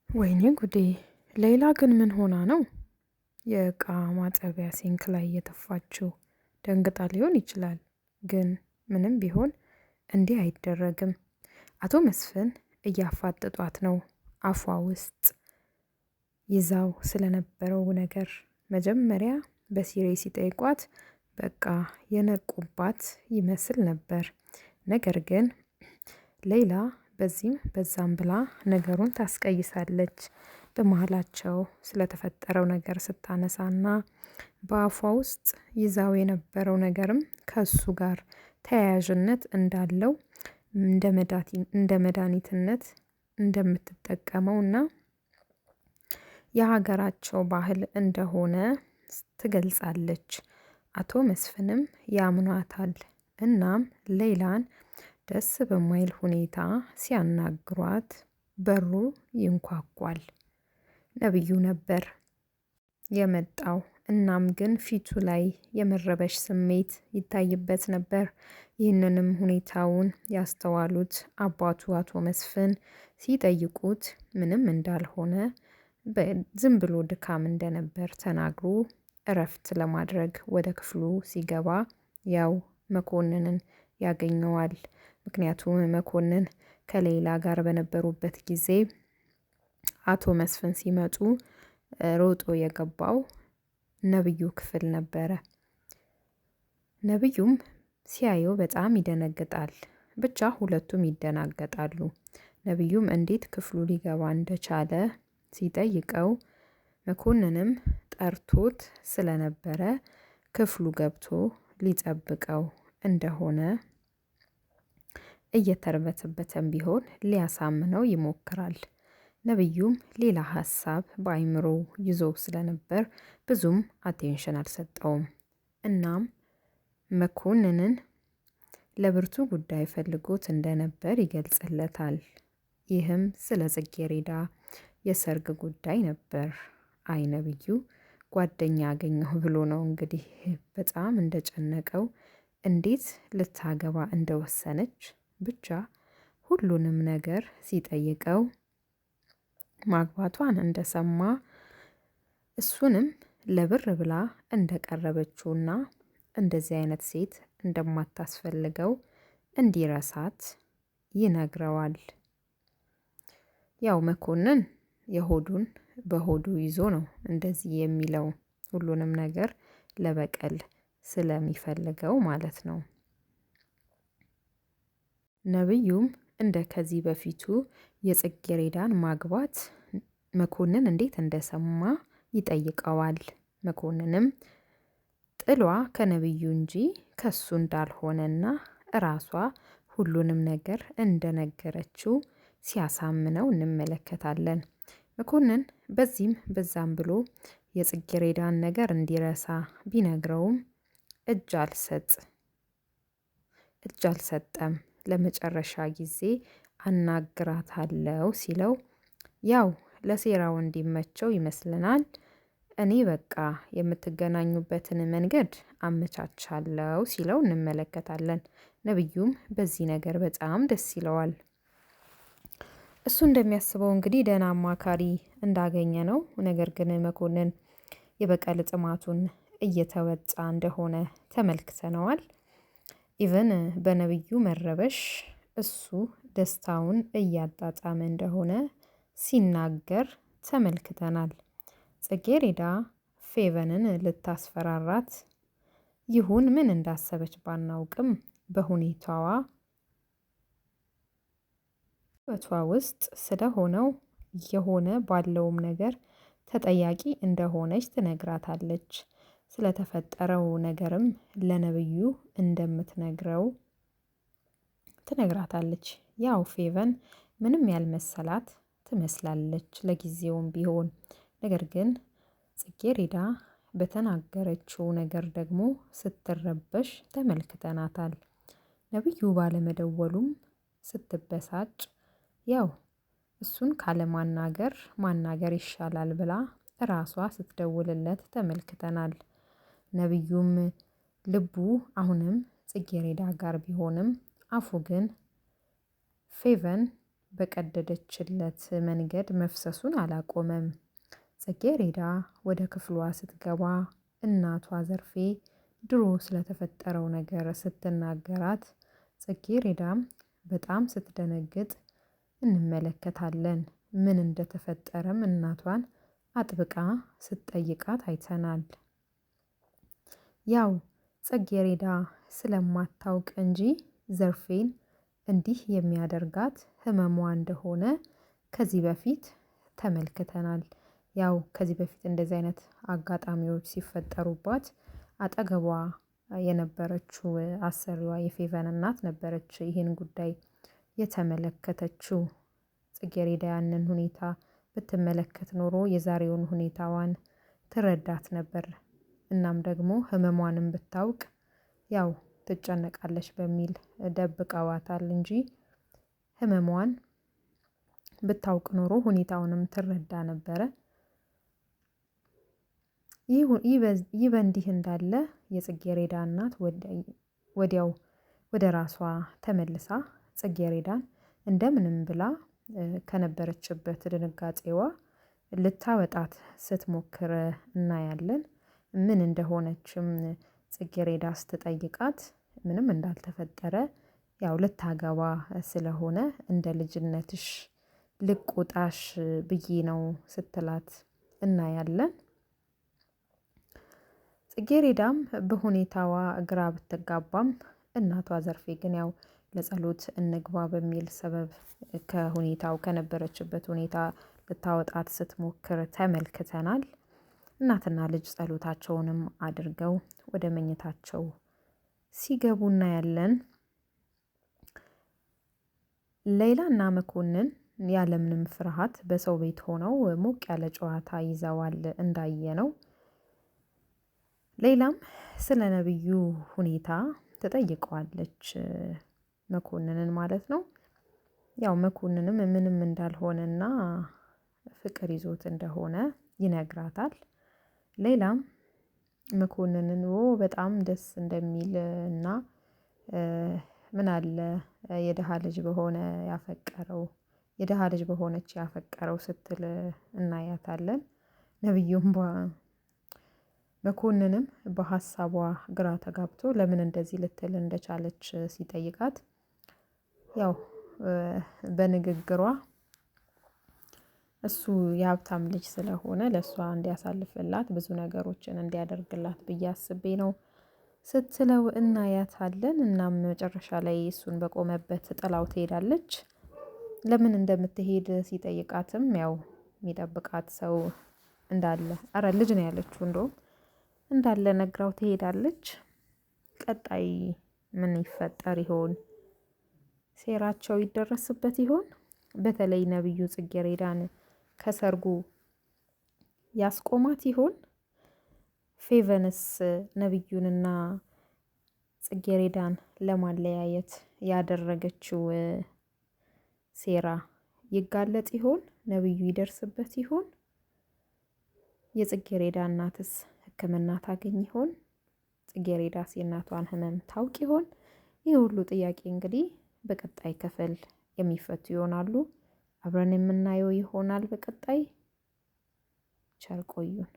ወይኔ ጉዴ! ሌላ ግን ምን ሆና ነው የእቃ ማጠቢያ ሲንክ ላይ የተፋችው? ደንግጣ ሊሆን ይችላል። ግን ምንም ቢሆን እንዲህ አይደረግም። አቶ መስፍን እያፋጠጧት ነው። አፏ ውስጥ ይዛው ስለነበረው ነገር መጀመሪያ በሲሪየስ ሲጠይቋት በቃ የነቁባት ይመስል ነበር። ነገር ግን ሌላ በዚህም በዛም ብላ ነገሩን ታስቀይሳለች። በመሃላቸው ስለተፈጠረው ነገር ስታነሳና በአፏ ውስጥ ይዛው የነበረው ነገርም ከእሱ ጋር ተያያዥነት እንዳለው እንደ መድኃኒትነት እንደምትጠቀመውና የሀገራቸው ባህል እንደሆነ ትገልጻለች። አቶ መስፍንም ያምኗታል። እናም ሌላን ደስ በማይል ሁኔታ ሲያናግሯት በሩ ይንኳኳል። ነብዩ ነበር የመጣው። እናም ግን ፊቱ ላይ የመረበሽ ስሜት ይታይበት ነበር። ይህንንም ሁኔታውን ያስተዋሉት አባቱ አቶ መስፍን ሲጠይቁት ምንም እንዳልሆነ ዝም ብሎ ድካም እንደነበር ተናግሮ እረፍት ለማድረግ ወደ ክፍሉ ሲገባ ያው መኮንንን ያገኘዋል። ምክንያቱም መኮንን ከሌላ ጋር በነበሩበት ጊዜ አቶ መስፍን ሲመጡ ሮጦ የገባው ነብዩ ክፍል ነበረ። ነብዩም ሲያየው በጣም ይደነግጣል። ብቻ ሁለቱም ይደናገጣሉ። ነብዩም እንዴት ክፍሉ ሊገባ እንደቻለ ሲጠይቀው መኮንንም ጠርቶት ስለነበረ ክፍሉ ገብቶ ሊጠብቀው እንደሆነ እየተርበተበተም ቢሆን ሊያሳምነው ይሞክራል። ነብዩም ሌላ ሀሳብ በአይምሮ ይዞ ስለነበር ብዙም አቴንሽን አልሰጠውም። እናም መኮንንን ለብርቱ ጉዳይ ፈልጎት እንደነበር ይገልጽለታል። ይህም ስለ ጽጌሬዳ የሰርግ ጉዳይ ነበር። አይ ነብዩ ጓደኛ አገኘሁ ብሎ ነው እንግዲህ በጣም እንደጨነቀው እንዴት ልታገባ እንደወሰነች ብቻ ሁሉንም ነገር ሲጠይቀው ማግባቷን እንደሰማ እሱንም ለብር ብላ እንደቀረበችውና እንደዚህ አይነት ሴት እንደማታስፈልገው እንዲረሳት ይነግረዋል። ያው መኮንን የሆዱን በሆዱ ይዞ ነው እንደዚህ የሚለው ሁሉንም ነገር ለበቀል ስለሚፈልገው ማለት ነው። ነብዩም እንደ ከዚህ በፊቱ የጽጌሬዳን ማግባት መኮንን እንዴት እንደሰማ ይጠይቀዋል። መኮንንም ጥሏ ከነብዩ እንጂ ከሱ እንዳልሆነና እራሷ ሁሉንም ነገር እንደነገረችው ሲያሳምነው እንመለከታለን። መኮንን በዚህም በዛም ብሎ የጽጌሬዳን ነገር እንዲረሳ ቢነግረውም እጅ አልሰጠም። ለመጨረሻ ጊዜ አናግራታለሁ ሲለው ያው ለሴራው እንዲመቸው ይመስለናል። እኔ በቃ የምትገናኙበትን መንገድ አመቻቻለሁ ሲለው እንመለከታለን። ነብዩም በዚህ ነገር በጣም ደስ ይለዋል። እሱ እንደሚያስበው እንግዲህ ደህና አማካሪ እንዳገኘ ነው። ነገር ግን መኮንን የበቀል ጥማቱን እየተወጣ እንደሆነ ተመልክተነዋል። ኢቭን በነብዩ መረበሽ እሱ ደስታውን እያጣጣመ እንደሆነ ሲናገር ተመልክተናል። ጽጌሬዳ ፌቨንን ልታስፈራራት ይሁን ምን እንዳሰበች ባናውቅም በሁኔታዋ በቷ ውስጥ ስለሆነው የሆነ ባለውም ነገር ተጠያቂ እንደሆነች ትነግራታለች። ስለተፈጠረው ነገርም ለነብዩ እንደምትነግረው ትነግራታለች። ያው ፌቨን ምንም ያልመሰላት ትመስላለች ለጊዜውም ቢሆን። ነገር ግን ጽጌሬዳ በተናገረችው ነገር ደግሞ ስትረበሽ ተመልክተናታል። ነብዩ ባለመደወሉም ስትበሳጭ ያው እሱን ካለማናገር ማናገር ይሻላል ብላ ራሷ ስትደውልለት ተመልክተናል። ነብዩም ልቡ አሁንም ጽጌሬዳ ጋር ቢሆንም አፉ ግን ፌቨን በቀደደችለት መንገድ መፍሰሱን አላቆመም። ጽጌሬዳ ወደ ክፍሏ ስትገባ እናቷ ዘርፌ ድሮ ስለተፈጠረው ነገር ስትናገራት ጽጌሬዳም በጣም ስትደነግጥ እንመለከታለን። ምን እንደተፈጠረም እናቷን አጥብቃ ስትጠይቃት አይተናል። ያው ጽጌሬዳ ስለማታውቅ እንጂ ዘርፌን እንዲህ የሚያደርጋት ህመሟ እንደሆነ ከዚህ በፊት ተመልክተናል። ያው ከዚህ በፊት እንደዚህ አይነት አጋጣሚዎች ሲፈጠሩባት አጠገቧ የነበረችው አሰሪዋ የፌቨን እናት ነበረች ይህን ጉዳይ የተመለከተችው። ጽጌሬዳ ያንን ሁኔታ ብትመለከት ኖሮ የዛሬውን ሁኔታዋን ትረዳት ነበር። እናም ደግሞ ህመሟንም ብታውቅ ያው ትጨነቃለች በሚል ደብቀዋታል እንጂ ህመሟን ብታውቅ ኖሮ ሁኔታውንም ትረዳ ነበረ። ይህ በእንዲህ እንዳለ የጽጌሬዳ እናት ወዲያው ወደ ራሷ ተመልሳ ጽጌሬዳን እንደምንም ብላ ከነበረችበት ድንጋጤዋ ልታወጣት ስትሞክር እናያለን። ምን እንደሆነችም ጽጌሬዳ ስትጠይቃት ምንም እንዳልተፈጠረ ያው ልታገባ ስለሆነ እንደ ልጅነትሽ ልቆጣሽ ብዬ ነው ስትላት እናያለን። ጽጌሬዳም በሁኔታዋ ግራ ብትጋባም እናቷ ዘርፌ ግን ያው ለጸሎት እንግባ በሚል ሰበብ ከሁኔታው ከነበረችበት ሁኔታ ልታወጣት ስትሞክር ተመልክተናል። እናትና ልጅ ጸሎታቸውንም አድርገው ወደ መኝታቸው ሲገቡ እናያለን። ሌላና መኮንን ያለምንም ፍርሃት በሰው ቤት ሆነው ሞቅ ያለ ጨዋታ ይዘዋል እንዳየነው። ሌላም ስለ ነብዩ ሁኔታ ትጠይቀዋለች መኮንንን ማለት ነው። ያው መኮንንም ምንም እንዳልሆነና ፍቅር ይዞት እንደሆነ ይነግራታል። ሌላም መኮንንን በጣም ደስ እንደሚል እና ምን አለ የደሃ ልጅ በሆነ ያፈቀረው የደሃ ልጅ በሆነች ያፈቀረው ስትል እናያታለን። ነብዩም መኮንንም በሀሳቧ ግራ ተጋብቶ ለምን እንደዚህ ልትል እንደቻለች ሲጠይቃት ያው በንግግሯ እሱ የሀብታም ልጅ ስለሆነ ለእሷ እንዲያሳልፍላት ብዙ ነገሮችን እንዲያደርግላት ብዬ አስቤ ነው ስትለው እናያታለን። እናም መጨረሻ ላይ እሱን በቆመበት ጥላው ትሄዳለች። ለምን እንደምትሄድ ሲጠይቃትም ያው የሚጠብቃት ሰው እንዳለ ልጅ ነው ያለችው እንደውም እንዳለ ነግራው ትሄዳለች። ቀጣይ ምን ይፈጠር ይሆን? ሴራቸው ይደረስበት ይሆን? በተለይ ነብዩ ጽጌሬዳን ከሰርጉ ያስቆማት ይሆን? ፌቨንስ ነብዩንና ጽጌሬዳን ለማለያየት ያደረገችው ሴራ ይጋለጥ ይሆን? ነብዩ ይደርስበት ይሆን? የጽጌሬዳ እናትስ ሕክምና ታገኝ ይሆን? ጽጌሬዳስ የእናቷን ህመም ታውቅ ይሆን? ይህ ሁሉ ጥያቄ እንግዲህ በቀጣይ ክፍል የሚፈቱ ይሆናሉ። አብረን የምናየው ይሆናል። በቀጣይ ቸር ቆዩን።